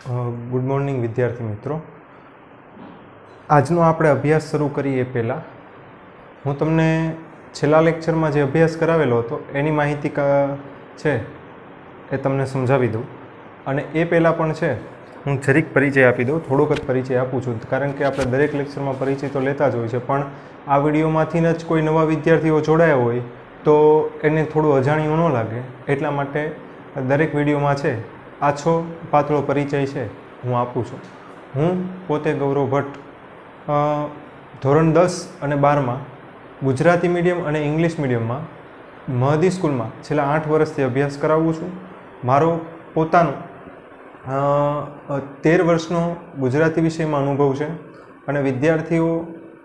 Good morning વિદ્યાર્થી મિત્રો. આજનો આપણે અભ્યાસ શરૂ કરીએ એ પહેલાં હું તમને છેલ્લા લેક્ચરમાં જે અભ્યાસ કરાવેલો હતો એની માહિતી છે એ તમને સમજાવી દઉં, અને એ પહેલાં પણ છે હું જરીક પરિચય આપી દઉં, થોડોક જ પરિચય આપું છું, કારણ કે આપણે દરેક લેક્ચરમાં પરિચય તો લેતા જ હોય છે, પણ આ વિડીયોમાંથી જ કોઈ નવા વિદ્યાર્થીઓ જોડાયા હોય તો એને થોડું અજાણ્યું ન લાગે એટલા માટે દરેક વિડીયોમાં છે આછો પાતળો પરિચય છે હું આપું છું. હું પોતે ગૌરવ ભટ્ટ ધોરણ 10 અને 12માં ગુજરાતી મીડિયમ અને ઇંગ્લિશ મીડિયમમાં મહદી સ્કૂલમાં છેલ્લા 8 વર્ષથી અભ્યાસ કરાવું છું. મારો પોતાનો 13 વર્ષનો ગુજરાતી વિષયમાં અનુભવ છે, અને વિદ્યાર્થીઓ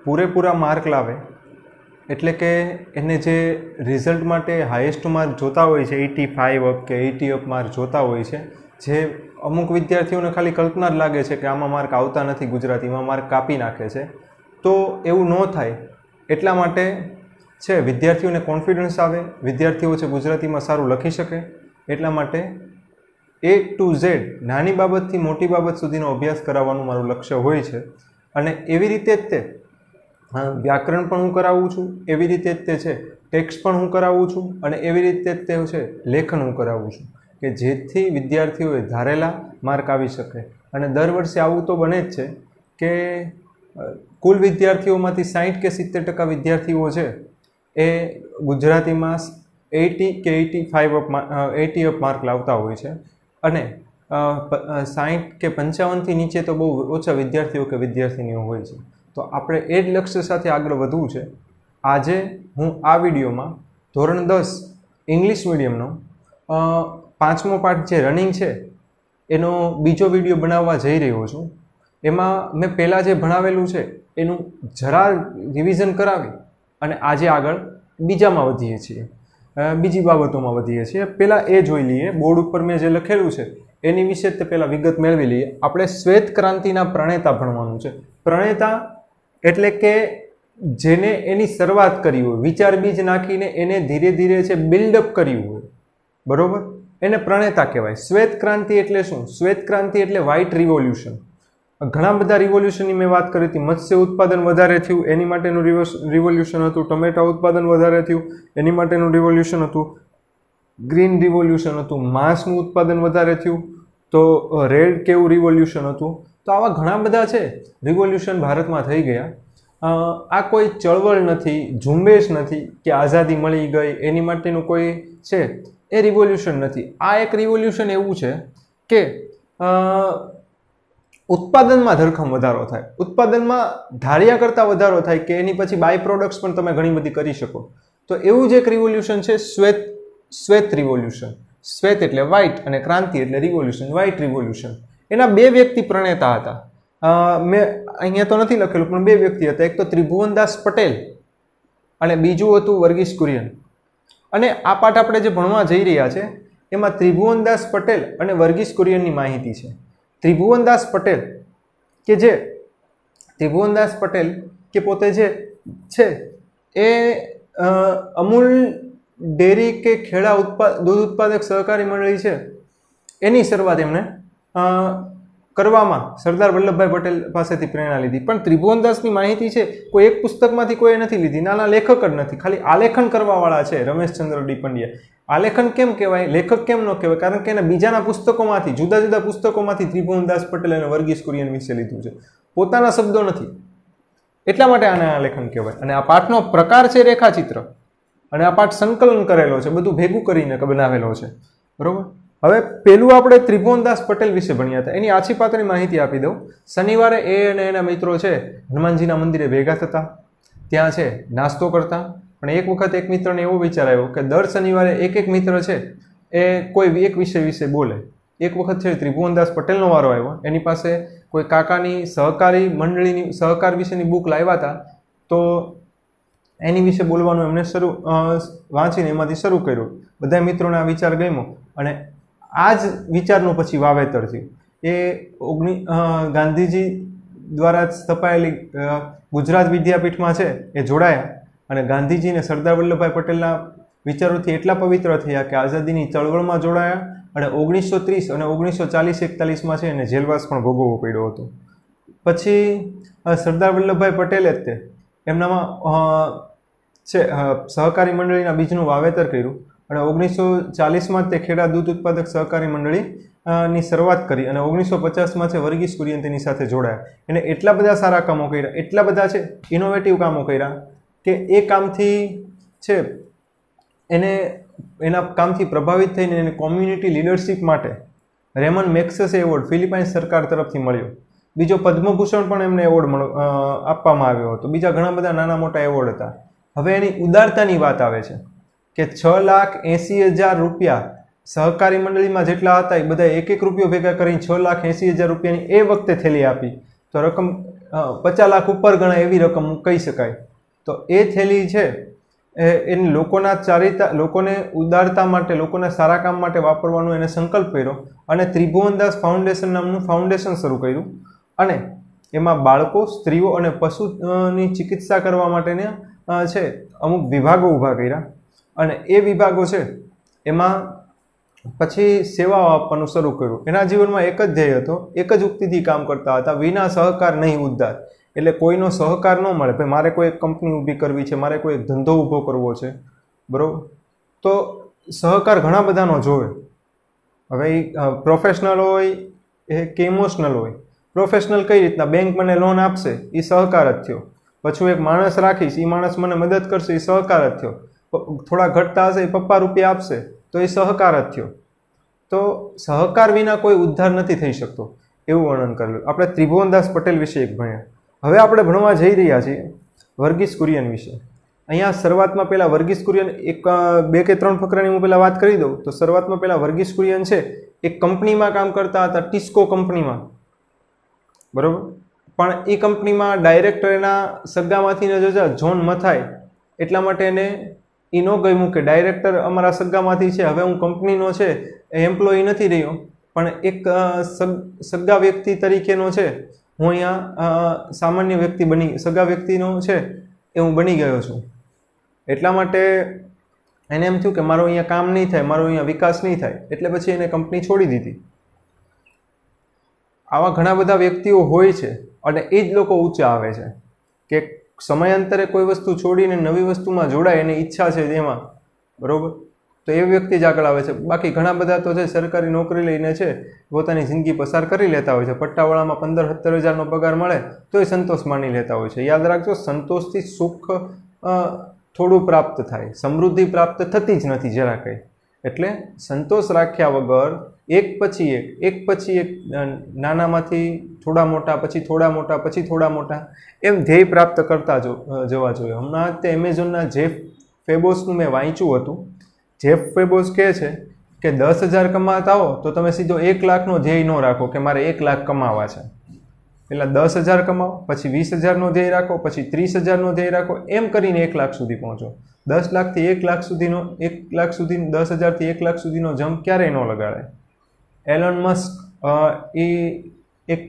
પૂરેપૂરા માર્ક લાવે એટલે કે એને જે રિઝલ્ટ માટે હાઈએસ્ટ માર્ક જોતા હોય છે 85 અપ કે 80 અપ માર્ક જોતા હોય છે, જે અમુક વિદ્યાર્થીઓને ખાલી કલ્પના જ લાગે છે કે આમાં માર્ક આવતા નથી, ગુજરાતીમાં માર્ક કાપી નાખે છે, તો એવું ન થાય એટલા માટે છે વિદ્યાર્થીઓને કોન્ફિડન્સ આવે, વિદ્યાર્થીઓ છે ગુજરાતીમાં સારું લખી શકે, એટલા માટે A to Z નાની બાબતથી મોટી બાબત સુધીનો અભ્યાસ કરાવવાનું મારું લક્ષ્ય હોય છે. અને એવી રીતે જ તે વ્યાકરણ પણ હું કરાવું છું, એવી રીતે જ તે છે ટેક્સ્ટ પણ હું કરાવું છું, અને એવી રીતે જ તે છે લેખન હું કરાવું છું, કે જેથી વિદ્યાર્થીઓએ ધારેલા માર્ક આવી શકે. અને દર વર્ષે આવું તો બને જ છે કે કુલ વિદ્યાર્થીઓમાંથી 60 કે 70% વિદ્યાર્થીઓ છે એ ગુજરાતીમાં 80 કે 80 અપ માર્ક લાવતા હોય છે, અને 60 કે 55થી નીચે તો બહુ ઓછા વિદ્યાર્થીઓ કે વિદ્યાર્થીનીઓ હોય છે. તો આપણે એ જ લક્ષ્ય સાથે આગળ વધવું છે. આજે હું આ વિડીયોમાં ધોરણ 10 ઇંગ્લિશ મીડિયમનો 5મો પાઠ જે રનિંગ છે એનો બીજો વિડીયો બનાવવા જઈ રહ્યો છું. એમાં મેં પહેલાં જે ભણાવેલું છે એનું જરા રિવિઝન કરાવી અને આજે આગળ બીજામાં વધીએ છીએ, બીજી બાબતોમાં વધીએ છીએ. પહેલાં એ જોઈ લઈએ, બોર્ડ ઉપર મેં જે લખેલું છે એની વિશે તે પહેલાં વિગત મેળવી લઈએ. આપણે શ્વેત ક્રાંતિના પ્રણેતા ભણવાનું છે. પ્રણેતા એટલે કે જેને એની શરૂઆત કરી હોય, વિચાર બીજ નાખીને એને ધીરે ધીરે છે બિલ્ડઅપ કર્યું હોય, બરોબર, એને પ્રણેતા કહેવાય. શ્વેત ક્રાંતિ એટલે શું? શ્વેત ક્રાંતિ એટલે વ્હાઇટ રિવોલ્યુશન. ઘણા બધા રિવોલ્યુશનની મેં વાત કરી હતી. મત્સ્ય ઉત્પાદન વધારે થયું એની માટેનું રિવોલ્યુશન હતું, ટમેટા ઉત્પાદન વધારે થયું એની માટેનું રિવોલ્યુશન હતું, ગ્રીન રિવોલ્યુશન હતું, માંસનું ઉત્પાદન વધારે થયું તો રેડ કેવું રિવોલ્યુશન હતું. તો આવા ઘણા બધા છે રિવોલ્યુશન ભારતમાં થઈ ગયા. આ કોઈ ચળવળ નથી, ઝુંબેશ નથી કે આઝાદી મળી ગઈ એની માટેનું કોઈ છે એ રિવોલ્યુશન નથી. આ એક રિવોલ્યુશન એવું છે કે ઉત્પાદનમાં ધરખમ વધારો થાય, ઉત્પાદનમાં ધાર્યા કરતાં વધારો થાય કે એની પછી બાય પ્રોડક્ટ્સ પણ તમે ઘણી બધી કરી શકો. તો એવું જ એક રિવોલ્યુશન છે શ્વેત રિવોલ્યુશન. શ્વેત એટલે વ્હાઇટ અને ક્રાંતિ એટલે રિવોલ્યુશન, વ્હાઇટ રિવોલ્યુશન. એના 2 વ્યક્તિ પ્રણેતા હતા. મેં અહીંયા તો નથી લખેલું પણ 2 વ્યક્તિ હતા. એક તો ત્રિભુવનદાસ પટેલ અને બીજું હતું વર્ગીસ કુરિયન. અને આ પાઠ આપણે જે ભણવા જઈ રહ્યા છે એમાં ત્રિભુવનદાસ પટેલ અને વર્ગીસ કુરિયનની માહિતી છે. ત્રિભુવનદાસ પટેલ કે પોતે જે છે એ અમૂલ ડેરી કે ખેડા દૂધ ઉત્પાદક સહકારી મંડળી છે એની શરૂઆત એમણે કરવામાં સરદાર વલ્લભભાઈ પટેલ પાસેથી પ્રેરણા લીધી. પણ ત્રિભુવનદાસની માહિતી છે કોઈ એક પુસ્તકમાંથી કોઈ નથી લીધી, નાના લેખક જ નથી, ખાલી આલેખન કરવાવાળા છે રમેશચંદ્ર ડી પંડ્યા. આલેખન કેમ કહેવાય, લેખક કેમ ન કહેવાય? કારણ કે એના બીજાના પુસ્તકોમાંથી, જુદા જુદા પુસ્તકોમાંથી ત્રિભુવનદાસ પટેલ અને વર્ગીસ કુરિયન વિશે લીધું છે, પોતાના શબ્દો નથી, એટલા માટે આને આલેખન કહેવાય. અને આ પાઠનો પ્રકાર છે રેખાચિત્ર, અને આ પાઠ સંકલન કરેલો છે, બધું ભેગું કરીને બનાવેલો છે, બરોબર. હવે પેલું આપણે ત્રિભુવનદાસ પટેલ વિશે ભણ્યા હતા, એની આછી પાત્રની માહિતી આપી દઉં. શનિવારે એ અને એના મિત્રો છે હનુમાનજીના મંદિરે ભેગા થતા, ત્યાં છે નાસ્તો કરતા. પણ એક વખત એક મિત્રને એવો વિચાર આવ્યો કે દર શનિવારે એક મિત્ર છે એ કોઈ એક વિષય વિશે બોલે. એક વખત છે ત્રિભુવનદાસ પટેલનો વારો આવ્યો, એની પાસે કોઈ કાકાની સહકારી મંડળીની સહકાર વિશેની બુક લાવ્યા હતા, તો એની વિશે બોલવાનું એમને વાંચીને એમાંથી શરૂ કર્યું. બધા મિત્રોને આ વિચાર ગમ્યો અને આ જ વિચારનું પછી વાવેતર થયું. એ ગાંધીજી દ્વારા સ્થપાયેલી ગુજરાત વિદ્યાપીઠમાં છે એ જોડાયા, અને ગાંધીજીને સરદાર વલ્લભભાઈ પટેલના વિચારોથી એટલા પવિત્ર થયા કે આઝાદીની ચળવળમાં જોડાયા અને 1930 અને 1940-41 છે એને જેલવાસ પણ ભોગવવો પડ્યો હતો. પછી સરદાર વલ્લભભાઈ પટેલે જ તે એમનામાં છે સહકારી મંડળીના બીજનું વાવેતર કર્યું અને 1940 તે ખેડા દૂધ ઉત્પાદક સહકારી મંડળી ની શરૂઆત કરી અને 1950 છે વર્ગીસ કુરિયન તેની સાથે જોડાયા. એને એટલા બધા સારા કામો કર્યા, એટલા બધા છે ઇનોવેટિવ કામો કર્યા કે એ કામથી છે એને એના કામથી પ્રભાવિત થઈને એને કોમ્યુનિટી લીડરશિપ માટે રેમન મેક્સેસ એવોર્ડ ફિલિપાઇન્સ સરકાર તરફથી મળ્યો. બીજો પદ્મભૂષણ પણ એમને એવોર્ડ આપવામાં આવ્યો હતો. બીજા ઘણા બધા નાના મોટા એવોર્ડ હતા. હવે એની ઉદારતાની વાત આવે છે કે 6,80,000 રૂપિયા સહકારી મંડળીમાં જેટલા હતા એ બધા એક રૂપિયો ભેગા કરીને 6,80,000 રૂપિયાની એ વખતે થેલી આપી. તો રકમ 50 લાખ ઉપર ગણાય એવી રકમ કહી શકાય. તો એ થેલી છે એને લોકોને ઉદારતા માટે, લોકોના સારા કામ માટે વાપરવાનો એને સંકલ્પ કર્યો અને ત્રિભુવનદાસ ફાઉન્ડેશન નામનું ફાઉન્ડેશન શરૂ કર્યું અને એમાં બાળકો, સ્ત્રીઓ અને પશુની ચિકિત્સા કરવા માટેને છે અમુક વિભાગો ઊભા કર્યા અને એ વિભાગો છે એમાં પછી સેવાઓ આપવાનું શરૂ કર્યું. એના જીવનમાં એક જ ધ્યેય હતો, એક જ ઉક્તિથી કામ કરતા હતા, વિના સહકાર નહીં ઉદ્ધાર. એટલે કોઈનો સહકાર ન મળે, ભાઈ મારે કોઈ એક કંપની ઊભી કરવી છે, મારે કોઈ એક ધંધો ઊભો કરવો છે, બરાબર, તો સહકાર ઘણા બધાનો જોવે. હવે એ પ્રોફેશનલ હોય કે ઇમોશનલ હોય. પ્રોફેશનલ કઈ રીતના, બેંક મને લોન આપશે એ સહકાર જ થયો. પછી એક માણસ રાખીશ, એ માણસ મને મદદ કરશે એ સહકાર જ થયો. થોડા ઘટતા હશે એ પપ્પા રૂપિયા આપશે તો એ સહકાર જ થયો. તો સહકાર વિના કોઈ ઉદ્ધાર નથી થઈ શકતો એવું વર્ણન કરેલું. આપણે ત્રિભુવનદાસ પટેલ વિશે એક ભણ્યા. હવે આપણે ભણવા જઈ રહ્યા છીએ વર્ગીસ કુરિયન વિશે. અહીંયા શરૂઆતમાં પહેલાં વર્ગીસ કુરિયન એક 2 કે 3 ફકરાની હું પહેલાં વાત કરી દઉં તો શરૂઆતમાં પહેલાં વર્ગીસ કુરિયન છે એક કંપનીમાં કામ કરતા હતા, ટિસ્કો કંપનીમાં, બરાબર. પણ એ કંપનીમાં ડાયરેક્ટર એના સગામાંથી ન જોજા જોન મથાય એટલા માટે એને એ ન ગમ્યું કે ડાયરેક્ટર અમારા સગામાંથી છે, હવે હું કંપનીનો છે એમ્પ્લોયી નથી રહ્યો પણ એક સગા વ્યક્તિ તરીકેનો છે હું અહીંયા સામાન્ય વ્યક્તિ સગા વ્યક્તિનો છે એ હું બની ગયો છું. એટલા માટે એને એમ થયું કે મારો અહીંયા કામ નહીં થાય, મારો અહીંયા વિકાસ નહીં થાય, એટલે પછી એને કંપની છોડી દીધી. આવા ઘણા બધા વ્યક્તિઓ હોય છે અને એ જ લોકો ઊંચા આવે છે કે સમયાંતરે કોઈ વસ્તુ છોડીને નવી વસ્તુમાં જોડાય, એની ઈચ્છા છે એમાં, બરાબર, તો એ વ્યક્તિ જ આગળ આવે છે. બાકી ઘણા બધા તો છે સરકારી નોકરી લઈને છે પોતાની જિંદગી પસાર કરી લેતા હોય છે. પટ્ટાવાળામાં 15-17 હજારનો પગાર મળે તો એ સંતોષ માની લેતા હોય છે. યાદ રાખજો, સંતોષથી સુખ થોડું પ્રાપ્ત થાય, સમૃદ્ધિ પ્રાપ્ત થતી જ નથી જરા કંઈ. એટલે સંતોષ રાખ્યા વગર એક પછી એક નાનામાંથી થોડા મોટા, પછી થોડા મોટા, પછી થોડા મોટા એમ ધ્યેય પ્રાપ્ત કરતા જવા જોઈએ. હમણાં તે એમેઝોનના જેફ ફેબોસનું મેં વાંચ્યું હતું. જેફ ફેબોસ કહે છે કે 10,000 કમાતા હો તો તમે સીધો 1 લાખનો ધ્યેય ન રાખો કે મારે 1 લાખ કમાવા છે. પહેલાં 10,000 કમાવો, પછી 20,000નો ધ્યેય રાખો, પછી 30,000નો ધ્યેય રાખો, એમ કરીને 1 લાખ સુધી પહોંચો. 10 લાખથી 1 લાખ સુધીનો 10,000થી 1 લાખ સુધીનો જમ્પ ક્યારેય ન લગાડે. એલોન મસ્ક એ એક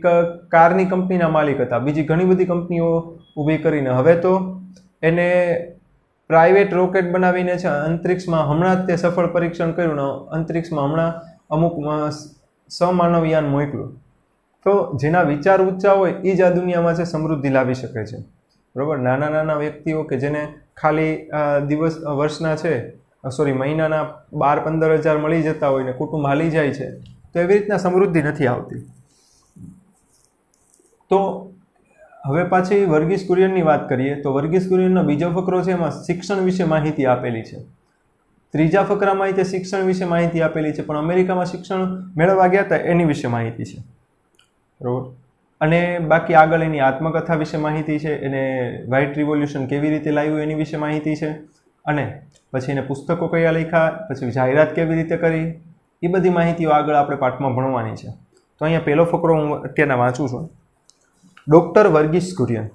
કારની કંપનીના માલિક હતા, બીજી ઘણી બધી કંપનીઓ ઊભી કરીને હવે તો એને પ્રાઇવેટ રોકેટ બનાવીને છે અંતરિક્ષમાં હમણાં જ તે સફળ પરીક્ષણ કર્યું ને અંતરિક્ષમાં હમણાં અમુક સમાનવયાન મોકલ્યું. તો જેના વિચાર ઊંચા હોય એ જ આ દુનિયામાં છે સમૃદ્ધિ લાવી શકે છે, બરાબર. નાના નાના વ્યક્તિઓ કે જેને ખાલી વર્ષના છે મહિનાના 12-15 હજાર મળી જતા હોય ને કુટુંબ હાલી જાય છે, તો એવી રીતના સમૃદ્ધિ નથી આવતી. તો હવે પાછી વર્ગીસ કુરિયનની વાત કરીએ તો વર્ગીસ કુરિયનનો બીજો ફકરો છે એમાં શિક્ષણ વિશે માહિતી આપેલી છે. ત્રીજા ફકરામાં તે શિક્ષણ વિશે માહિતી આપેલી છે, પણ અમેરિકામાં શિક્ષણ મેળવવા ગયા હતા એની વિશે માહિતી છે, બરાબર. અને બાકી આગળ એની આત્મકથા વિશે માહિતી છે, એને વ્હાઇટ રિવોલ્યુશન કેવી રીતે લાવ્યું એની વિશે માહિતી છે, અને પછી એને પુસ્તકો કયા લખ્યા, પછી જાહેરાત કેવી રીતે કરી, એ બધી માહિતીઓ આગળ આપણે પાઠમાં ભણવાની છે. તો અહીંયા પહેલો ફકરો હું અત્યારના વાંચું છું. ડૉક્ટર વર્ગીસ કુરિયન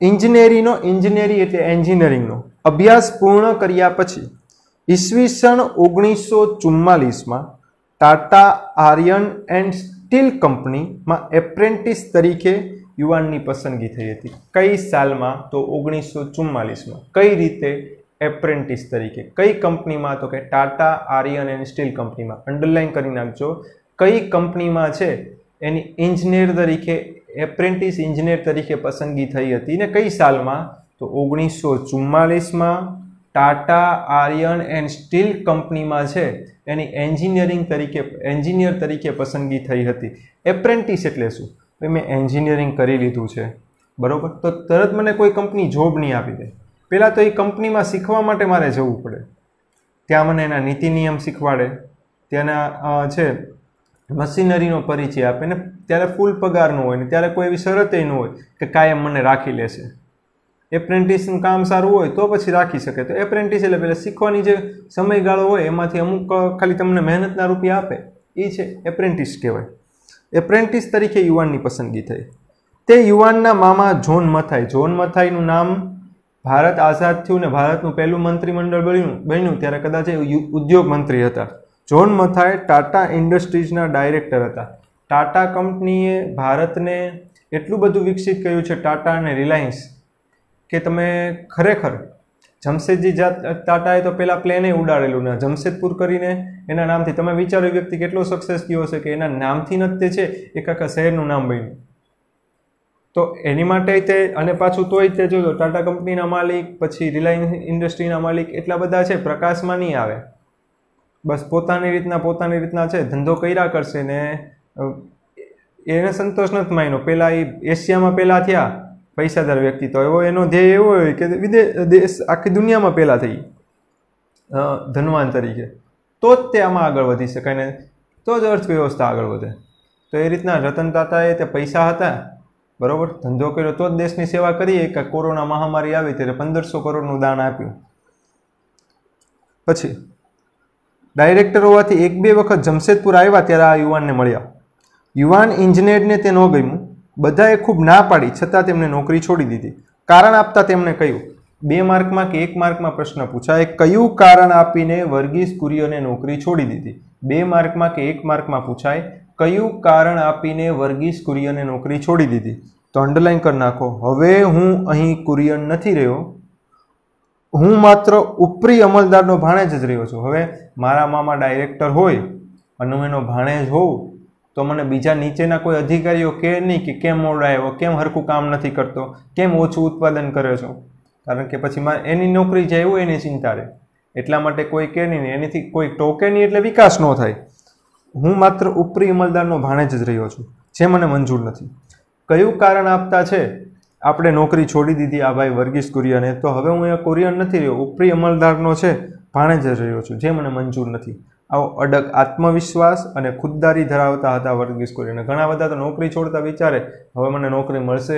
ઇન્જિનિયરી એટલે એન્જિનિયરિંગનો અભ્યાસ પૂર્ણ કર્યા પછી ઈસવીસન 1944માં ટાટા આયર્ન એન્ડ સ્ટીલ કંપનીમાં એપ્રેન્ટિસ તરીકે યુવાનની પસંદગી થઈ હતી. કઈ સાલમાં? તો 1944માં. કઈ રીતે? એપ્રેન્ટિસ તરીકે. કઈ કંપનીમાં? તો કે ટાટા આર્યન એન્ડ સ્ટીલ કંપનીમાં. અંડરલાઈન કરી નાખજો. કઈ કંપનીમાં છે એની એન્જિનિયર તરીકે, એપ્રેન્ટિસ એન્જિનિયર તરીકે પસંદગી થઈ હતી ને કઈ સાલમાં? તો 1944માં ટાટા આર્યન એન્ડ સ્ટીલ કંપનીમાં છે એની એન્જિનિયર તરીકે પસંદગી થઈ હતી. એપ્રેન્ટિસ એટલે શું? મેં એન્જિનિયરિંગ કરી લીધું છે, બરોબર, તો તરત મને કોઈ કંપની જોબ નહીં આપી દે. પહેલાં તો એ કંપનીમાં શીખવા માટે મારે જવું પડે. ત્યાં મને એના નીતિ નિયમ શીખવાડે, ત્યાંના છે મશીનરીનો પરિચય આપે ને ત્યારે ફૂલ પગારનો હોય ને ત્યારે કોઈ એવી શરતે ન હોય કે કાયમ મને રાખી લેશે. એપ્રેન્ટિસનું કામ સારું હોય તો પછી રાખી શકે. તો એપ્રેન્ટિસ એટલે પહેલાં શીખવાની જે સમયગાળો હોય એમાંથી અમુક ખાલી તમને મહેનતના રૂપિયા આપે, એ છે એપ્રેન્ટિસ કહેવાય. એપ્રેન્ટિસ તરીકે યુવાનની પસંદગી થઈ. તે યુવાનના મામા જોન મથાઈ. જોન મથાઈનું નામ ભારત આઝાદ થયું ને ભારતનું પહેલું મંત્રીમંડળ બન્યું ત્યારે કદાચ ઉદ્યોગ મંત્રી હતા. જોન મથાઈ ટાટા ઇન્ડસ્ટ્રીઝના ડાયરેક્ટર હતા. ટાટા કંપનીએ ભારતને એટલું બધું વિકસિત કર્યું છે, ટાટા અને રિલાયન્સ, કે તમે ખરેખર જમશેદજી ટાટાએ તો પહેલાં પ્લેને ઉડાડેલું ને જમશેદપુર કરીને એના નામથી તમે વિચારો વ્યક્તિ કેટલો સક્સેસ થયો હશે કે એના નામથી જ તે છે એક આખા શહેરનું નામ બન્યું. તો એની માટે તે, અને પાછું તોય તે જોયો ટાટા કંપનીના માલિક, પછી રિલાયન્સ ઇન્ડસ્ટ્રીના માલિક એટલા બધા છે, પ્રકાશમાં નહીં આવે, બસ પોતાની રીતના છે, ધંધો કર્યા કરશે ને એને સંતોષ નથી માન્યો. પહેલાં એ એશિયામાં પહેલાં થયા પૈસાદાર વ્યક્તિ, તો એવો એનો ધ્યેય એવો હોય કે દેશ આખી દુનિયામાં પહેલાં થઈ ધનવાન તરીકે, તો જ તે આમાં આગળ વધી શકાય ને તો જ અર્થવ્યવસ્થા આગળ વધે. તો એ રીતના રતન ટાટાએ તે પૈસા હતા, બરોબર, ધંધો કર્યો તો જ દેશની સેવા કરીએ. કે કોરોના મહામારી આવી ત્યારે 1500 કરોડનું દાન આપ્યું. પછી ડાયરેક્ટર હોવાથી 1-2 વખત જમશેદપુર આવ્યા ત્યારે આ યુવાનને મળ્યા. યુવાન ઇન્જિનિયરને તે ન ગમ્યું. બધાએ ખૂબ ના પાડી છતાં તેમણે નોકરી છોડી દીધી. કારણ આપતા તેમણે કહ્યું, 2 માર્કમાં કે 1 માર્કમાં પ્રશ્ન પૂછાય, કયું કારણ આપીને વર્ગીસ કુરિયને નોકરી છોડી દીધી? 2 માર્કમાં કે 1 માર્કમાં પૂછાય, કયું કારણ આપીને વર્ગીસ કુરિયને નોકરી છોડી દીધી? તો અંડરલાઈન કરી નાખો. હવે હું અહીં કુરિયન નથી રહ્યો, હું માત્ર ઉપરી અમલદારનો ભાણેજ જ રહ્યો છું. હવે મારા મામા ડાયરેક્ટર હોય અને હું એનો ભાણેજ હોઉં તો મને બીજા નીચેના કોઈ અધિકારીઓ કહે નહીં કે કેમ મોડો આવ્યો, કેમ હરખું કામ નથી કરતો, કેમ ઓછું ઉત્પાદન કરે છો, કારણ કે પછી એની નોકરી જાય એવું એની ચિંતા રહે. એટલા માટે કોઈ કહે નહીં, એનીથી કોઈ ટોકે નહીં એટલે વિકાસ ન થાય. હું માત્ર ઉપરી અમલદારનો ભાણેજ જ રહ્યો છું, જે મને મંજૂર નથી. કયું કારણ આપતા છે આપણે નોકરી છોડી દીધી આ ભાઈ વર્ગીસ કુરિયને? તો હવે હું એ કુરિયન નથી રહ્યો, ઉપરી અમલદારનો છે ભાણેજ જ રહ્યો છું, જે મને મંજૂર નથી. આવો અડગ આત્મવિશ્વાસ અને ખુદદારી ધરાવતા હતા વર્ગીસ કુરિયન. ઘણા બધા તો નોકરી છોડતા વિચારે હવે મને નોકરી મળશે,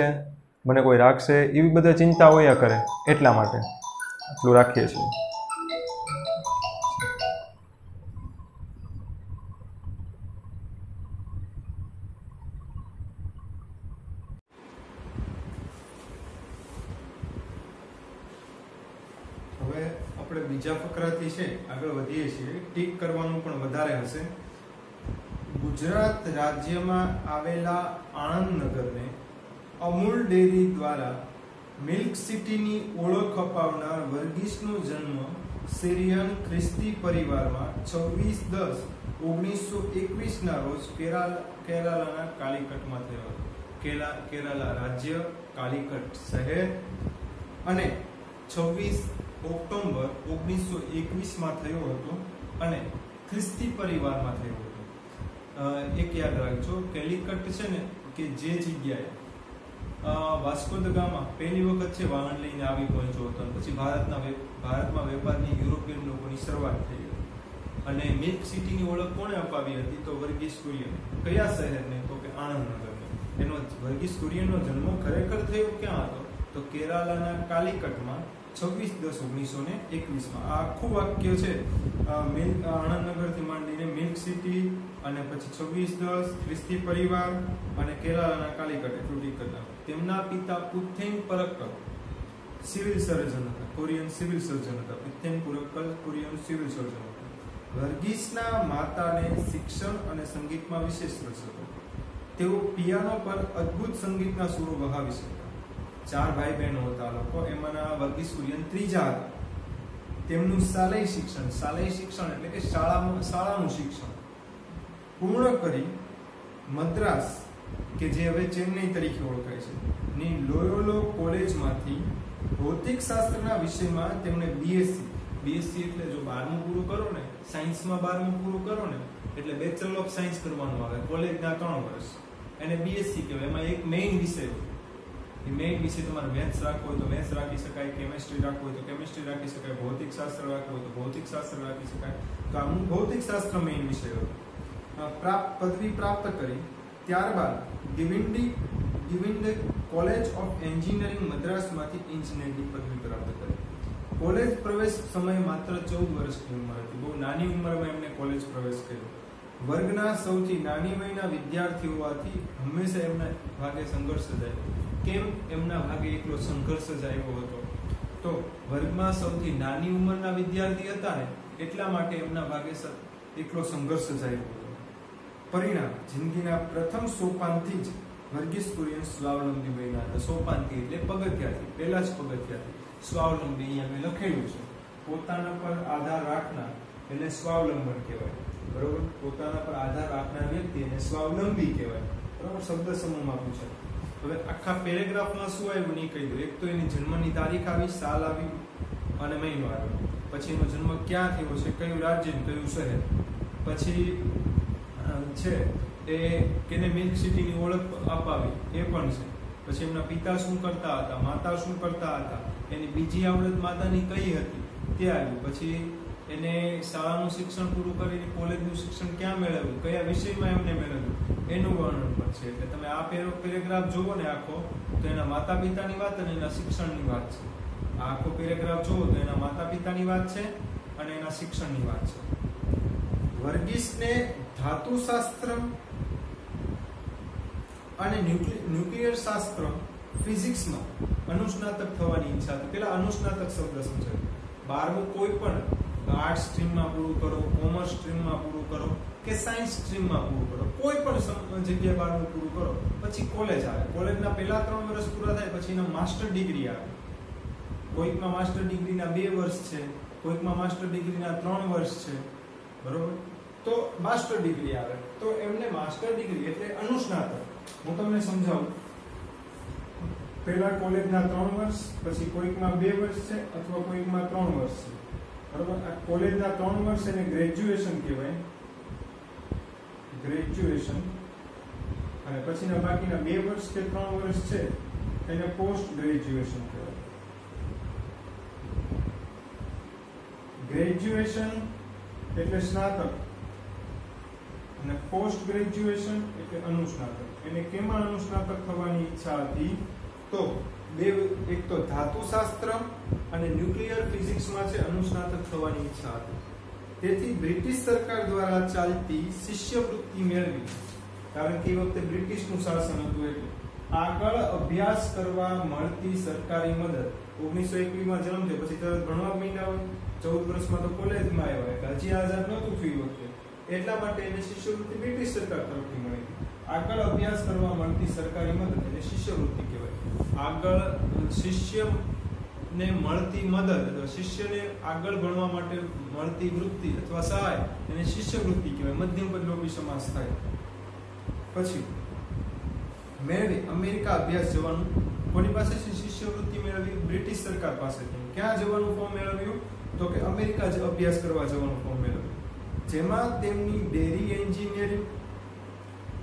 મને કોઈ રાખશે, એવી બધી ચિંતા હોયા કરે. એટલા માટે આટલું રાખીએ છીએ. હવે આપણે બીજા ફકરાથી છે આગળ વધીએ છીએ. ટીક કરવાનું પણ વધારે હશે. ગુજરાત રાજ્યમાં આવેલા આણંદ નગરને અમૂલ ડેરી દ્વારા મિલ્ક સિટીની ઓળખ અપાવનાર વર્ગીસનો જન્મ સિરિયન ખ્રિસ્તી પરિવારમાં 26/10/1921 રોજ કેરાલાના કાલિકટમાં થયો હતો. કેરાલા રાજ્ય, કાલિકટ શહેર, અને 26 ઓક્ટોબર 1921 થયો હતો અને ખ્રિસ્તી પરિવારમાં થયો હતો. એક યાદ રાખજો, કેલિકટ છે ને કે જે જગ્યાએ વાસ્કો દ ગામા પહેલી વખત છે વાહન લઈને આવી પહોંચ્યો હતો, પછી ભારતમાં વેપારની યુરોપિયન લોકોની શરૂઆત થઈ હતી. અને મિલ્ક સિટીની ઓળખ કોણે અપાવી હતી? તો વર્ગીસ કુરિયન. કયા શહેરને? તો કે આણંદ નગરને. એનો વર્ગીસ કુરિયનનો જન્મ ખરેખર થયો ક્યાં હતો? તો કેરાલાના કાલિકટમાં 26/10/1921. આ આખું વાક્ય છે આણંદનગરથી માંડીને મિલ્ક સિટી અને પછી 26/10 ખ્રિસ્તી પરિવાર અને કેરાલાના કાલિકટ એટલું ટીક કરતા. તેમના પિતા પુથેન પરક્કલ સિવિલ સર્જન હતા, કોરિયન સિવિલ સર્જન હતા. પુથેન પરક્કલ કોરિયન સિવિલ સર્જન હતા. વર્ગીસના માતાને શિક્ષણ અને સંગીતમાં વિશેષ રસ હતો. તેઓ પિયાનો પર અદ્ભુત સંગીતના સૂરો વહાવી શકતા. 4 ભાઈ બહેનો હતા લોકો, એમાંના વર્ગીસ કુરિયન ત્રીજા હતા. તેમનું શાલેય શિક્ષણ એટલે કે શાળાનું શિક્ષણ પૂર્ણ કરી મદ્રાસ કે જે હવે ચેન્નઈ તરીકે ઓળખાય છે ની લોયોલો કોલેજમાંથી ભૌતિક શાસ્ત્રના વિષયમાં તેમણે બીએસસી એટલે જો 12મું પૂરું કરો ને, સાયન્સમાં 12મું પૂરું કરો ને એટલે બેચલર ઓફ સાયન્સ કરવાનું આવે, કોલેજના 3 વર્ષ, એને બીએસસી કહેવાય. એમાં એક મેઇન વિષય હોય, એ મેઇન વિષય તમારે મેથ્સ રાખવો હોય તો મેથ્સ રાખી શકાય, કેમેસ્ટ્રી રાખવું હોય તો કેમેસ્ટ્રી રાખી શકાય, ભૌતિક શાસ્ત્ર રાખવું હોય તો ભૌતિક શાસ્ત્ર રાખી શકાય. તો આ ભૌતિક શાસ્ત્ર મેઇન વિષય હતો. પદવી પ્રાપ્ત કરી ત્યારબાદ દિવિંડી કોલેજ ઓફ એન્જિનિયરિંગ મદ્રાસમાંથી એન્જિનિયરિંગ પદવી પ્રાપ્ત કરી. કોલેજ પ્રવેશ સમય માત્ર 14 વર્ષની ઉંમર હતી. બહુ નાની ઉંમરમાં એમને કોલેજ પ્રવેશ કર્યો. વર્ગના સૌથી નાની વયના વિદ્યાર્થી હોવાથી હંમેશા એમના ભાગે સંઘર્ષ જ આવ્યો. કેમ એમના ભાગે એકલો સંઘર્ષ જ આવ્યો હતો? તો વર્ગમાં સૌથી નાની ઉંમરના વિદ્યાર્થી હતા ને એટલા માટે એમના ભાગે એકલો સંઘર્ષ જ આવ્યો હતો. પરિણામ, જિંદગીના પ્રથમ સોપાનથી જ વર્ગીસ કુરિયન સ્વાવલંબી બન્યા હતા. સોપાનથી એટલે પગથિયાથી, પહેલા જ પગથિયાથી સ્વાવલંબી અહીંયા મેં લખેલું છે. પોતાના પર આધાર રાખનાર એટલે સ્વાવલંબન કહેવાય. બરોબર, પોતાના પર આધાર રાખનાર વ્યક્તિ એને સ્વાવલંબી કહેવાય. બરોબર, શબ્દ સમૂહમાં પૂછાય. હવે આખા પેરેગ્રાફમાં શું આવ્યું નહીં કહી દઉં. એક તો એની જન્મની તારીખ આવી, સાલ આવી અને મહિનો આવ્યો. પછી એનો જન્મ ક્યાં થયો છે, કયું રાજ્ય, કયું શહેર. પછી છે એ કેને મિલ્ક સિટીની ઓળખ અપાવી એ પણ છે. પછી એમના પિતા શું કરતા હતા, માતા શું કરતા હતા, એની બીજી આવડત માતાની કઈ હતી તે આવ્યું. પછી એને શાળાનું શિક્ષણ પૂરું કરીને કોલેજનું શિક્ષણ ક્યાં મેળવ્યું, કયા વિષયમાં એમને મેળવ્યું એનું વર્ણન પણ છે. એટલે તમે આ પેરેગ્રાફ જોવો ને આખો, તો એના માતા પિતાની વાત અને એના શિક્ષણની વાત છે. આખો પેરેગ્રાફ જોવો તો એના માતા પિતાની વાત છે અને એના શિક્ષણની વાત છે. વર્ગીસને ધાતુશાસ્ત્ર અને ન્યુક્લિયર શાસ્ત્ર ફિઝિક્સમાં અનુસ્નાતક થવાની ઈચ્છા હતી. પેલા અનુસ્નાતક શબ્દ સમજાય. 12મું કોઈ પણ આર્ટ્સ સ્ટ્રીમમાં પૂરું કરો, કોમર્સ સ્ટ્રીમમાં પૂરું કરો કે સાયન્સ સ્ટ્રીમમાં પૂરું કરો, કોઈ પણ જગ્યાએ 12મું પૂરું કરો પછી કોલેજ આવે. કોલેજના પહેલા 3 વર્ષ પૂરા થાય પછી એના માસ્ટર ડિગ્રી આવે. કોઈકમાં માસ્ટર ડિગ્રીના 2 વર્ષ છે, કોઈકમાં માસ્ટર ડિગ્રીના 3 વર્ષ છે. બરોબર, તો માસ્ટર ડિગ્રી આવે. તો એમને માસ્ટર ડિગ્રી એટલે અનુસ્નાતક. હું તમને સમજાવું. પહેલા કોલેજના 3 વર્ષ, પછી કોઈકમાં 2 વર્ષ છે અથવા કોઈકમાં 3 વર્ષ છે. બરોબર, આ કોલેજના 3 વર્ષ એને ગ્રેજ્યુએશન કહેવાય, ગ્રેજ્યુએશન. અને પછીના બાકીના 2 વર્ષ કે 3 વર્ષ છે એને પોસ્ટ ગ્રેજ્યુએશન કહેવાય. ગ્રેજ્યુએશન એટલે સ્નાતક અને પોસ્ટ ગ્રેજ્યુએશન એટલે અનુસ્નાતક. એને કેમાં અનુસ્નાતક થવાની ઈચ્છા હતી? તો એક તો ધાતુશાસ્ત્ર અને ન્યુક્લિયર ફિઝિક્સમાં છે અનુસ્નાતક થવાની ઈચ્છા હતી. તેથી બ્રિટિશ સરકાર દ્વારા ચાલતી શિષ્યવૃત્તિ મેળવી, કારણ કે એ વખતે બ્રિટિશનું શાસન હતું એટલે આગળ અભ્યાસ કરવા મળતી સરકારી મદદ. 1921માં જન્મ થયો પછી તરત ભણવા માંડ્યા હોય, 14 વર્ષમાં તો કોલેજમાં આવ્યા એટલે હજી આઝાદ નહોતું થયું વખતે, એટલા માટે એને શિષ્યવૃત્તિ બ્રિટિશ સરકાર તરફથી મળી. આગળ અભ્યાસ કરવા મળતી સરકારી મદદ એટલે શિષ્યવૃત્તિ કહેવાય. આગળ શિષ્યને મળતી મદદ, શિષ્યને આગળ ભણવા માટે મળતી વૃત્તિ અથવા સહાય એને શિષ્યવૃત્તિ કહેવાય. મધ્યમ પદ લોપી સમાસ થાય. પછી મેળવી અમેરિકા અભ્યાસ જવાનું. કોની પાસેથી શિષ્યવૃત્તિ મેળવી? બ્રિટિશ સરકાર પાસેથી. ક્યાં જવાનું ફોર્મ મેળવ્યું? તો કે અમેરિકા અભ્યાસ કરવા જવાનું ફોર્મ મેળવ્યું. જેમાં તેમની ડેરી એન્જિનિયરિંગ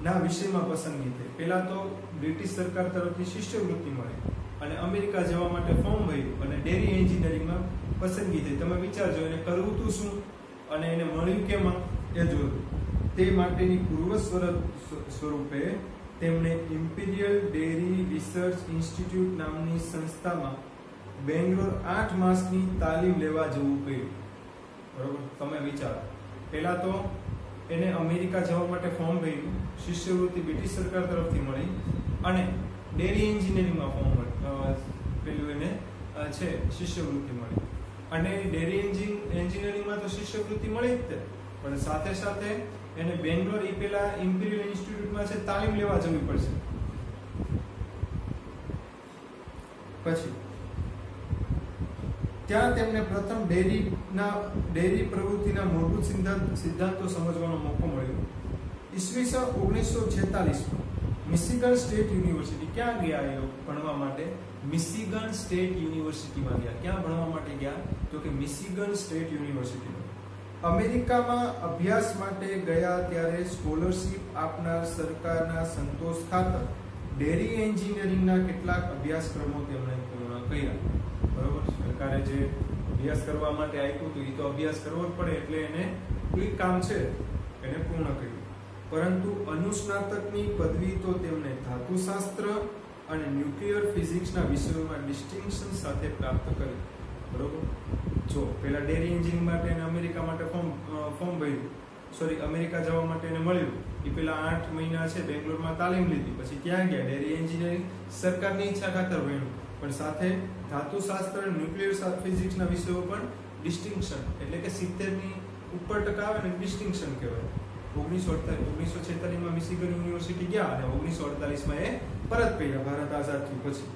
ના વિષયમાં પસંદગી થઈ. પહેલા તો બ્રિટિશ સરકાર તરફથી શિષ્યવૃત્તિ મળી અને અમેરિકા જવા માટે ફોર્મ ભર્યું અને ડેરી એન્જિનિયરિંગમાં પસંદગી થઈ. તમે વિચારજો એને કરવું તું શું અને એને મળ્યું કેમાં એ જોયું. તે માટેની પૂર્વ સ્વરૂપે તેમણે ઇમ્પિરિયલ ડેરી રિસર્ચ ઇન્સ્ટિટ્યૂટ નામની સંસ્થામાં બેંગ્લોર 8 માસની તાલીમ લેવા જવું પડ્યું. બરોબર, તમે વિચારો. પહેલા તો એને અમેરિકા જવા માટે ફોર્મ ભર્યું, શિષ્યવૃત્તિ બ્રિટિશ સરકાર તરફથી મળી અને ડેરી એન્જિનિયરિંગમાં ફોર્મ પેલું એને છે શિષ્યવૃત્તિ મળી. અને ડેરી એન્જિનિયરિંગમાં તો શિષ્યવૃત્તિ મળી જ તે, પણ સાથે સાથે એને બેંગ્લોર પેલા ઇમ્પિરિયલ ઇન્સ્ટિટ્યૂટમાં છે તાલીમ લેવા જવી પડશે. પછી ત્યાં તેમને પ્રથમ ડેરી પ્રવૃત્તિના મૂળભૂત સિદ્ધાંતો સમજવાનો મોકો મળ્યો. ઈસવીસન 1946 મિશિગન સ્ટેટ યુનિવર્સિટી. ક્યાં ગયા એ ભણવા માટે? મિશિગન સ્ટેટ યુનિવર્સિટીમાં ગયા. ક્યાં ભણવા માટે ગયા? તો કે મિશિગન સ્ટેટ યુનિવર્સિટીમાં. અમેરિકામાં અભ્યાસ માટે ગયા ત્યારે સ્કોલરશિપ આપનાર સરકારના સંતોષ ખાતર ડેરી એન્જિનિયરિંગના કેટલાક અભ્યાસક્રમો તેમણે પૂર્ણ કર્યા. બરોબર, સરકારે જે અભ્યાસ કરવા માટે આપ્યું હતું એ તો અભ્યાસ કરવો જ પડે, એટલે એને કોઈ કામ છે એને પૂર્ણ કર્યું. પરંતુ અનુસ્નાતકની પદવી તો તેમણે ધાતુશાસ્ત્ર અને ન્યુક્લિયર ફિઝિક્સના વિષયોમાં ડિસ્ટિંક્શન સાથે પ્રાપ્ત કરી. બરોબર, જો પહેલા ડેરી એન્જિનિયરિંગ માટે એને અમેરિકા માટે ફોર્મ ભર્યું, અમેરિકા જવા માટે એને મળ્યું. એ પેલા 8 મહિના છે બેંગ્લોરમાં તાલીમ લીધી, પછી ત્યાં ગયા ડેરી એન્જિનિયરિંગ સરકારની ઈચ્છા ખાતર ભણ્યું, પણ સાથે ધાતુશાસ્ત્ર અને ન્યુક્લિયર ફિઝિક્સના વિષયો પણ ડિસ્ટિંક્શન, એટલે કે 70 ની ઉપર ટકા આવે ને ડિસ્ટિંક્શન કહેવાય. 1946માં મિશિગન યુનિવર્સિટી ગયા અને 1948માં એ પરત ફર્યા ભારત આઝાદ થયું પછી.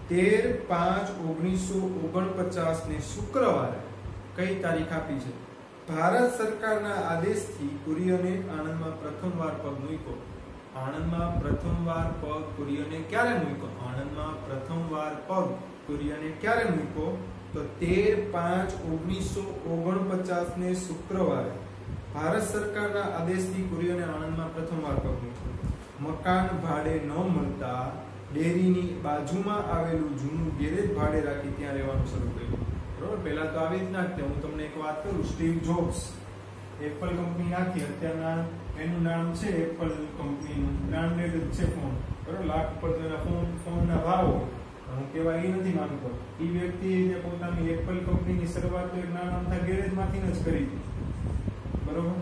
13/5/1949 ને શુક્રવારે કઈ તારીખ આપી છે? ભારત સરકારના આદેશથી કુરિયને આણંદમાં પ્રથમવાર પગ મૂક્યો. આણંદમાં પ્રથમવાર પગ કુરિયને ક્યારે મૂક્યો? આણંદમાં પ્રથમવાર પગ કુરિયને ક્યારે મૂક્યો? તો 13/5/1949 ને શુક્રવારે ભારત સરકારના આદેશથી કુરિયને આણંદમાં પ્રથમવાર પગ મૂક્યો. મકાન ભાડે ન મળતા ડેરીની બાજુમાં આવેલું જૂનું ગેરેજ ભાડે રાખી ત્યાં રહેવાનું શરૂ કર્યું. બરોબર, પહેલા તો આવી જ નાખતે. હું તમને એક વાત કરું, સ્ટીવ જોબ્સ એપલ કંપની નાખી, અત્યારના એનું નામ છે એપલ કંપનીનું, બ્રાન્ડેડ જ છે ફોન. બરોબર, લાખ ઉપર તો એના ફોનના ભાવ હોય. હું કહેવા એ નથી માંગતો, એ વ્યક્તિએ પોતાની એપલ કંપનીની શરૂઆત તો એક નાના અમથા ગેરેજમાંથી જ કરી હતી. બરોબર,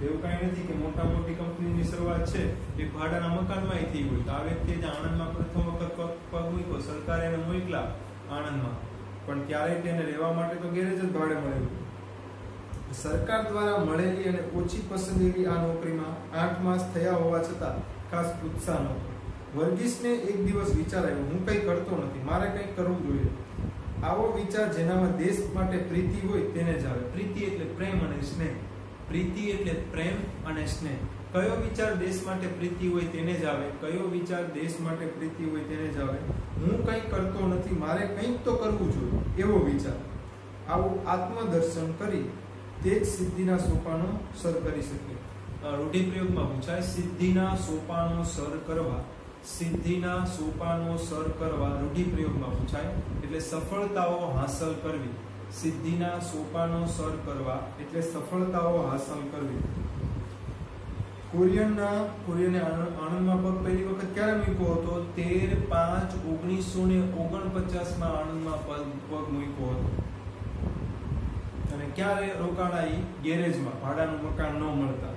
એવું કઈ નથી કે મોટા મોટી કંપનીની શરૂઆત છે એ ભાડાના મકાનમાં થઈ હોય. તો આ વ્યક્તિએ જે આણંદમાં પ્રથમ વખત પગ મૂક્યો, સરકારે એને મોકલા આણંદમાં, પણ ત્યારે તેને રહેવા માટે તો ગેરેજ જ ભાડે મળેલું. સરકાર દ્વારા મળેલી અને ઓછી પસંદગી આ નોકરીમાં 8 માસ થયા હોવા છતાં ખાસ ઉત્સાહ નહોતો. વર્ગીસને એક દિવસ વિચાર આવ્યો, હું કંઈ કરતો નથી, મારે કંઈક કરવું જોઈએ. આવો વિચાર જેનામાં દેશ માટે પ્રીતિ હોય તેને જ આવે. પ્રીતિ એટલે પ્રેમ અને સ્નેહ. પ્રીતિ એટલે પ્રેમ અને સ્નેહ. કયો વિચાર દેશ માટે પ્રીતિ હોય તેને જ આવે? કયો વિચાર દેશ માટે પ્રીતિ હોય તેને જ આવે? હું કંઈ કરતો નથી, મારે કંઈક તો કરવું જોઈએ, એવો વિચાર. આવું આત્મદર્શન કરી તે જ સિદ્ધિના સોપાનો સર કરી શકે. રૂઢિપ્રયોગમાં પૂછાય, સિદ્ધિના સોપાનો સર કરવા. સિદ્ધિના સોપાનો સર કરવા રૂઢિપ્રયોગમાં પૂછાય, એટલે સફળતાઓ હાંસલ કરવી. સિદ્ધિના સોપાનો સર કરવા એટલે સફળતાઓ હાંસલ કરવી. કુરિયને આણંદમાં પગ પહેલી વખત ક્યારે મૂક્યો હતો? 13/5/1949 આણંદમાં પગ મૂક્યો હતો. અને ક્યારે રોકાણા? ગેરેજમાં, ભાડાનું મકાન ન મળતા.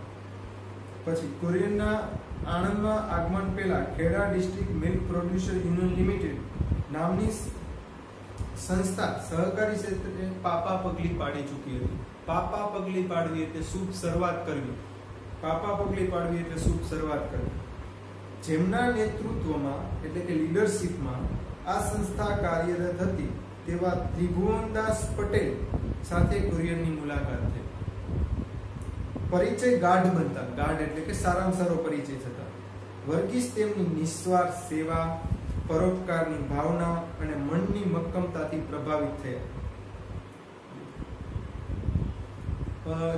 પછી કુરિયનના આણંદમાં આગમન પહેલા Kheda district milk producer union limited નામની સંસ્થા સહકારી ક્ષેત્રે પાપા પગલી પાડી ચૂકી હતી. પાપા પગલી પાડવી એટલે શુભ શરૂઆત કરવી. પાપા પગલી પાડવી એટલે શુભ શરૂઆત કરવી. જેમના નેતૃત્વમાં એટલે કે લીડરશિપમાં આ સંસ્થા કાર્યરત હતી તેવા ત્રિભુવનદાસ પટેલ સાથે કુરિયનની મુલાકાત થઈ. પરિચય ગાઢ બનતા. ગાઢ એટલે કે સારામાં સારો પરિચય થતા વર્ગીસ તેમની નિસ્વાર્થ સેવા, પરોપકારની ભાવના અને મનની મક્કમતાથી પ્રભાવિત થયા.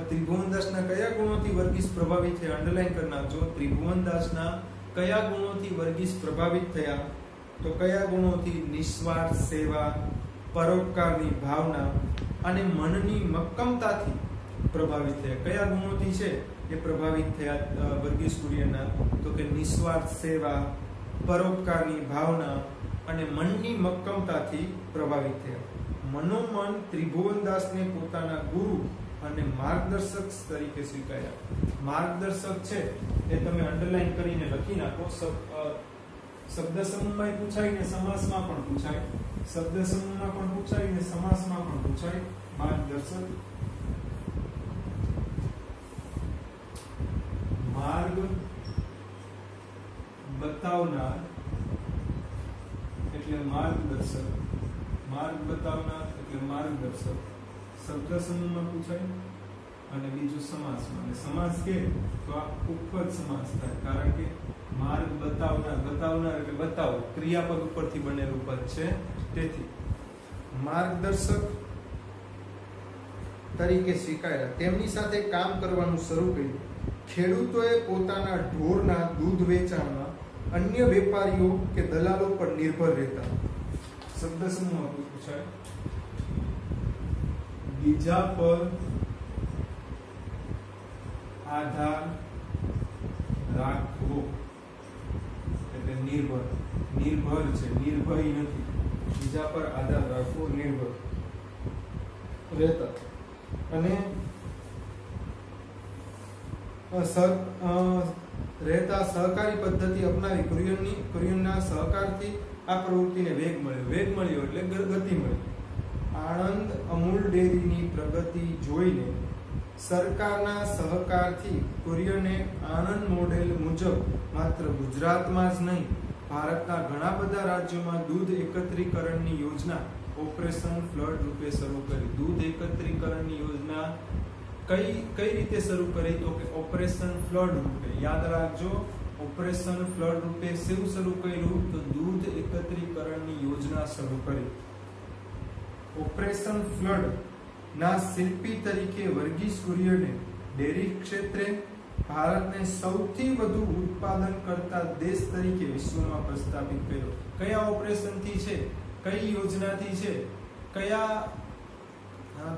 ત્રિભુવનદાસના કયા ગુણોથી વર્ગીસ પ્રભાવિત થયા? અંડરલાઈન કરી નાખજો. ત્રિભુવનદાસના કયા ગુણોથી વર્ગીસ પ્રભાવિત થયા? તો કયા ગુણોથી? નિસ્વાર્થ સેવા, પરોપકારની ભાવના અને મનની મક્કમતાથી પ્રભાવિત થયા. કયા ગુણોથી છે એ પ્રભાવિત થયા વર્ગીસ કુરિયનના? તો કે નિસ્વાર્થ સેવા, પરોપકારની ભાવના અને મનની મક્કમતાથી પ્રભાવિત થયા. મનોમન ત્રિભુવનદાસને પોતાના ગુરુ અને માર્ગદર્શક તરીકે સ્વીકાર્યા. માર્ગદર્શક છે એ તમે અંડરલાઈન કરીને લખી નાખો. શબ્દ સમૂહમાં પૂછાય ને સમાસમાં પણ પૂછાય. શબ્દ સમૂહમાં પણ પૂછાય ને સમાસમાં પણ પૂછાય. માર્ગદર્શક, માર્ગ બતાવનાર એટલે માર્ગદર્શક. માર્ગ બતાવનાર એટલે માર્ગદર્શક શબ્દ સમૂહમાં પૂછાય, અને બીજું સમાસમાં. અને સમાસ કે તો આ ઉપપદ સમાસ થાય, કારણ કે માર્ગ બતાવનાર, બતાવનાર એટલે બતાવો, ક્રિયાપદ ઉપરથી બનેલું પદ છે. તેથી માર્ગદર્શક તરીકે સ્વીકાર્યા. તેમની સાથે કામ કરવાનું શરૂ કર્યું. ખેડૂતોએ પોતાના ઢોરના દૂધ વેચાણમાં અન્ય વેપારીઓ કે દલાલો પર નિર્ભર રહેતા. શબ્દ સમૂહ પૂછાય. બીજા પર આધાર રાખવો એટલે નિર્ભર. નિર્ભર છે, નિર્ભય નથી. બીજા પર આધાર રાખવો, નિર્ભર રહેતા. અને રહેતા સહકારી પદ્ધતિ અપનાવી કુરિયનના સહકારથી આ પ્રવૃત્તિને વેગ મળ્યો. વેગ મળ્યો એટલે ગતિ મળી. આણંદ અમૂલ ડેરીની પ્રગતિ જોઈને સરકારના સહકારથી કુરિયને આણંદ મોડેલ મુજબ માત્ર ગુજરાતમાં જ નહીં, ભારતના ઘણા બધા રાજ્યોમાં દૂધ એકત્રીકરણની યોજના ઓપરેશન ફ્લડ રૂપે શરૂ કરી. દૂધ એકત્રીકરણની યોજના કઈ રીતે શરૂ કરી? તો કે ઓપરેશન ફ્લડ રૂપે. યાદ રાખજો, ઓપરેશન ફ્લડ રૂપે શું શરૂ કર્યું? તો દૂધ એકત્રીકરણની યોજના શરૂ કરી. ઓપરેશન ફ્લડ ના શિલ્પી તરીકે વર્ગીસ કુરિયને ડેરી ક્ષેત્રે ભારતને સૌથી વધુ ઉત્પાદન કરતા દેશ તરીકે વિશ્વમાં પ્રસ્થાપિત કર્યો. કયા ઓપરેશનથી છે? કઈ યોજનાથી છે? કયા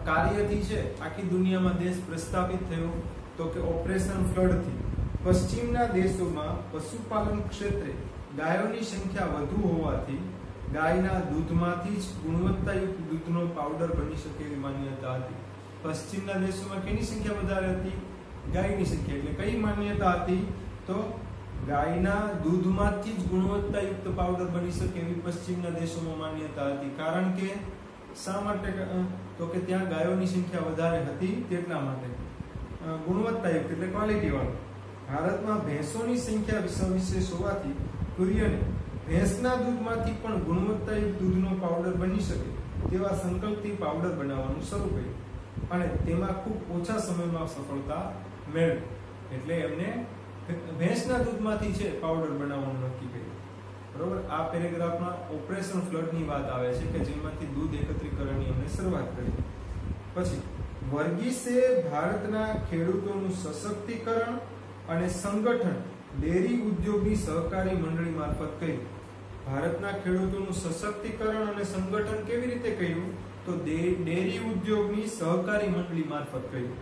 કાર્યથી છે આખી દુનિયામાં દેશ પ્રસ્થાપિત થયો? તો કે ઓપરેશન ફ્લડથી. પશ્ચિમના દેશોમાં પશુપાલન ક્ષેત્રે ગાયોની સંખ્યા વધુ હોવાથી ગાયના દૂધમાંથી જ ગુણવત્તાયુક્ત દૂધનો પાવડર બની શકે એવી માન્યતા હતી. પશ્ચિમના દેશોમાં કેની સંખ્યા વધારે હતી? ગાયની સંખ્યા. એટલે કઈ માન્યતા હતી? તો ગાયના દૂધમાંથી જ ગુણવત્તાયુક્ત પાવડર બની શકે એવી પશ્ચિમના દેશોમાં માન્યતા હતી. કારણ કે શા માટે? તો કે ત્યાં ગાયોની સંખ્યા વધારે હતી તેટલા માટે. ગુણવત્તાયુક્ત એટલે ક્વોલિટી વાળું. ભારતમાં ભેંસોની સંખ્યા વિશેષ હોવાથી કુરિયને ભેંસના દૂધમાંથી પણ ગુણવત્તાયુક્ત દૂધનો પાવડર બની શકે તેવા સંકલ્પથી પાવડર બનાવવાનું શરૂ કર્યું, અને તેમાં ખૂબ ઓછા સમયમાં સફળતા મેળવી. એટલે એમને ભેંસના દૂધમાંથી છે પાવડર બનાવવાનું નક્કી કર્યું. બરોબર. આ પેરેગ્રાફમાં ઓપરેશન ફ્લડની વાત આવે છે કે જેમાંથી દૂધ એકત્રીકરણની એમણે શરૂઆત કરી. પછી વર્ગીસે ભારતના ખેડૂતોનું સશક્તિકરણ અને સંગઠન ડેરી ઉદ્યોગની સહકારી મંડળી મારફત કર્યું. ભારતના ખેડૂતોનું સશક્તિકરણ અને સંગઠન કેવી રીતે કર્યું? તો ડેરી ઉદ્યોગની સહકારી મંડળી મારફત કર્યું.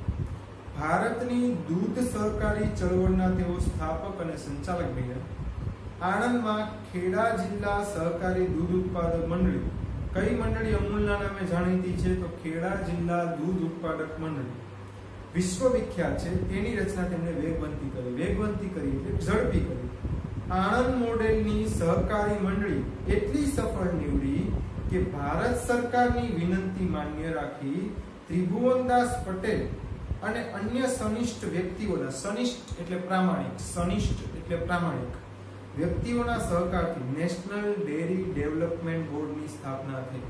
ભારતની દૂધ સહકારી ચળવળના તેઓ સ્થાપક અને સંચાલક બન્યા. આણંદમાં ખેડા જિલ્લા સહકારી દૂધ ઉત્પાદક મંડળી. કઈ મંડળી અમૂલના નામે જાણીતી છે? તો ખેડા જિલ્લા દૂધ ઉત્પાદક મંડળી વિશ્વ વિખ્યાત છે. તેની રચના તેમણે વેગવંતી કરી. વેગવંતી કરી એટલે ઝડપી કરી. આણંદ મોડેલની સહકારી મંડળી એટલી સફળ નીવડી કે ભારત સરકારની વિનંતી માન્ય રાખી ત્રિભુવનદાસ પટેલ અને અન્ય સનિષ્ઠ વ્યક્તિઓના, સનિષ્ઠ એટલે પ્રામાણિક, સનિષ્ઠ એટલે પ્રામાણિક વ્યક્તિઓના સહકારથી નેશનલ ડેરી ડેવલપમેન્ટ બોર્ડની સ્થાપના થઈ.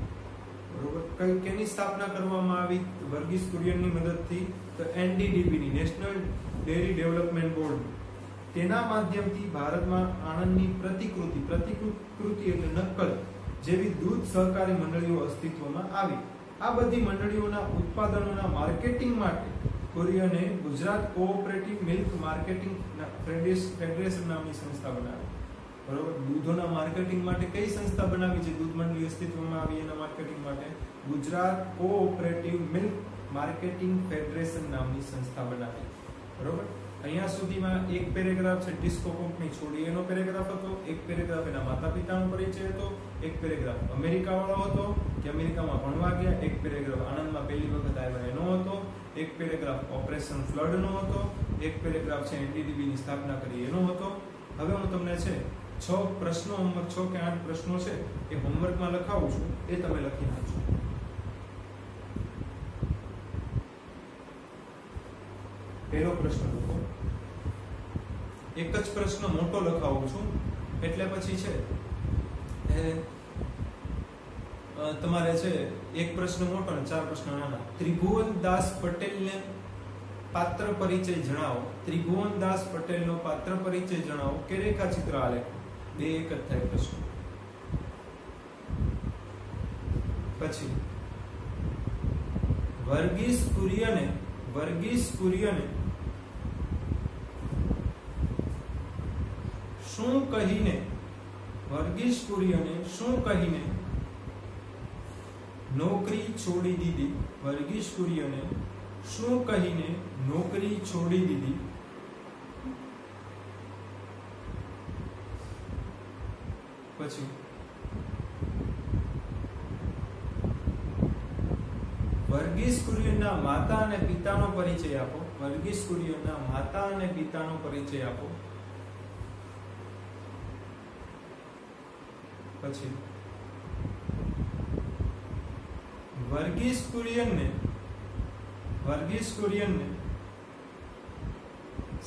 બરોબર. કેની સ્થાપના કરવામાં આવી? વર્ગીસ કુરિયનની મદદથી. તો NDDB ની, નેશનલ ડેરી ડેવલપમેન્ટ બોર્ડ. તેના માધ્યમથી ભારતમાં આણંદની પ્રતિકૃતિ એટલે નકલ જેવી દૂધ સહકારી મંડળીઓ અસ્તિત્વમાં આવી. આ બધી મંડળીઓના ઉત્પાદનોના માર્કેટિંગ માટે કુરિયને Gujarat cooperative milk marketing federation નામની સંસ્થા બનાવી. બરોબર. દૂધોના માર્કેટિંગ માટે કઈ સંસ્થા બનાવી છે? દૂધ મંડળી અસ્તિત્વમાં આવી એના માર્કેટિંગ માટે Gujarat cooperative milk marketing federation નામની સંસ્થા બનાવી. બરોબર. અહીંયા સુધીમાં એક પેરેગ્રાફ છે ડિસ્કો કંપની છોડી એનો પેરેગ્રાફ હતો, એક પેરેગ્રાફ એના માતા પિતાનો પરિચય હતો, એક પેરેગ્રાફ અમેરિકા વાળો હતો કે અમેરિકામાં ભણવા ગયા, એક પેરેગ્રાફ આણંદમાં પહેલી વખત આવ્યા એનો હતો, એક પેરેગ્રાફ ઓપરેશન ફ્લડ નો હતો, એક પેરેગ્રાફ છે NDDB ની સ્થાપના કરી એનો હતો. હવે હું તમને છે 6 પ્રશ્નો, હોમવર્ક 6 કે 8 પ્રશ્નો છે એ હોમવર્કમાં લખાવું છું, એ તમે લખી નાખજો. પહેલો પ્રશ્ન લખો. એક જ પ્રશ્ન મોટો લખાવું છું એટલે પછી છે તમારે છે એક પ્રશ્ન મોટો અને 4 પ્રશ્ન નાના. ત્રિભુવનદાસ પટેલને પાત્ર પરિચય જણાવો. ત્રિભુવનદાસ પટેલનો પાત્ર પરિચય જણાવો કે રેખાચિત્ર આલેખો. બે એક જ થાય પ્રશ્ન. પછી વર્ગીસ કુરિયને શું કહીને નોકરી છોડી દીધી. વર્ગીસ કુરિયને શું કહીને નોકરી છોડી દીધી. પછી વર્ગીસ કુરિયનના માતા અને પિતાનો પરિચય આપો. વર્ગીસ કુરિયનના માતા અને પિતાનો પરિચય આપો. પછી વર્ગીસ કુરિયનને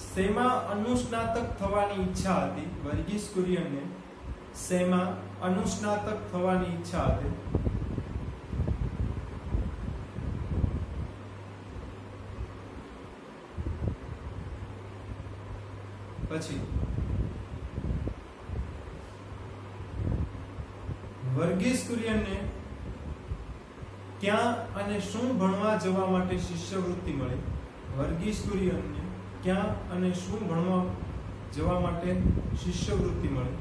શેમાં અનુસ્નાતક થવાની ઈચ્છા હતી. વર્ગીસ કુરિયનને શેમાં અનુસ્નાતક થવાની ઈચ્છા હતી. પછી વર્ગીસ કુરિયનને ક્યાં અને શું ભણવા જવા માટે શિષ્યવૃત્તિ મળી. વર્ગીસ કુરિયનને ક્યાં અને શું ભણવા જવા માટે શિષ્યવૃત્તિ મળી.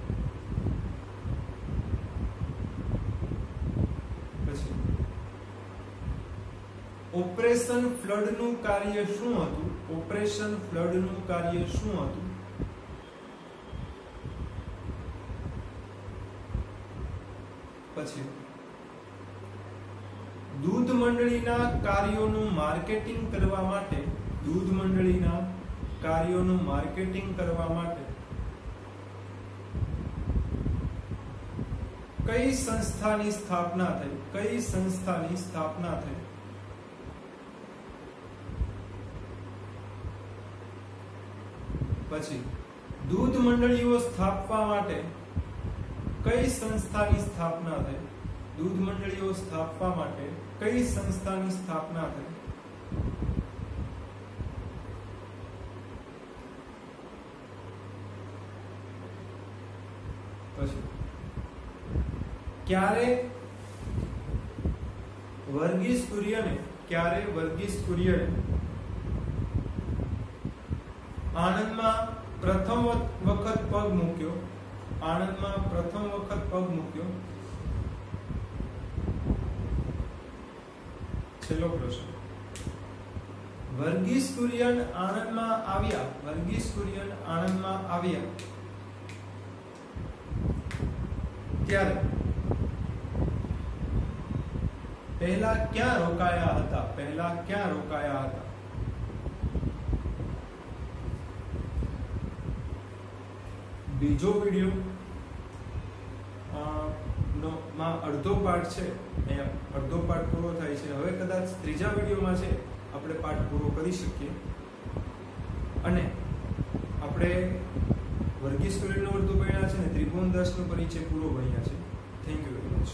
પછી ઓપરેશન ફ્લડનું કાર્ય શું હતું. ઓપરેશન ફ્લડનું કાર્ય શું હતું. પછી દૂધ મંડળીના કાર્યોનું માર્કેટિંગ કરવા માટે કઈ સંસ્થાની સ્થાપના થઈ. પછી દૂધ મંડળીઓ સ્થાપવા માટે કઈ સંસ્થાની સ્થાપના થઈ. દૂધ મંડળીઓ સ્થાપવા માટે કઈ સંસ્થાની સ્થાપના થઈ. પછી ક્યારે વર્ગીસ કુરિયને આણંદમાં પ્રથમ વખત પગ મૂક્યો. છેલ્લો પ્રશ્ન. વર્ગીસ કુરિયન આણંદમાં આવ્યા ત્યારે પહેલા ક્યાં રોકાયા હતા. બીજો વિડિયો માં અડધો પાર્ટ છે. અહીંયા અડધો પાર્ટ પૂરો થાય છે. હવે કદાચ ત્રીજા વિડિયોમાં છે આપણે પાર્ટ પૂરો કરી શકીએ. અને આપણે વર્ગીસ કુરિયનનો અડધો ભણ્યા છે ને ત્રિભુવનદાસનો પરિચય પૂરો ભણ્યા છે. Thank you very much.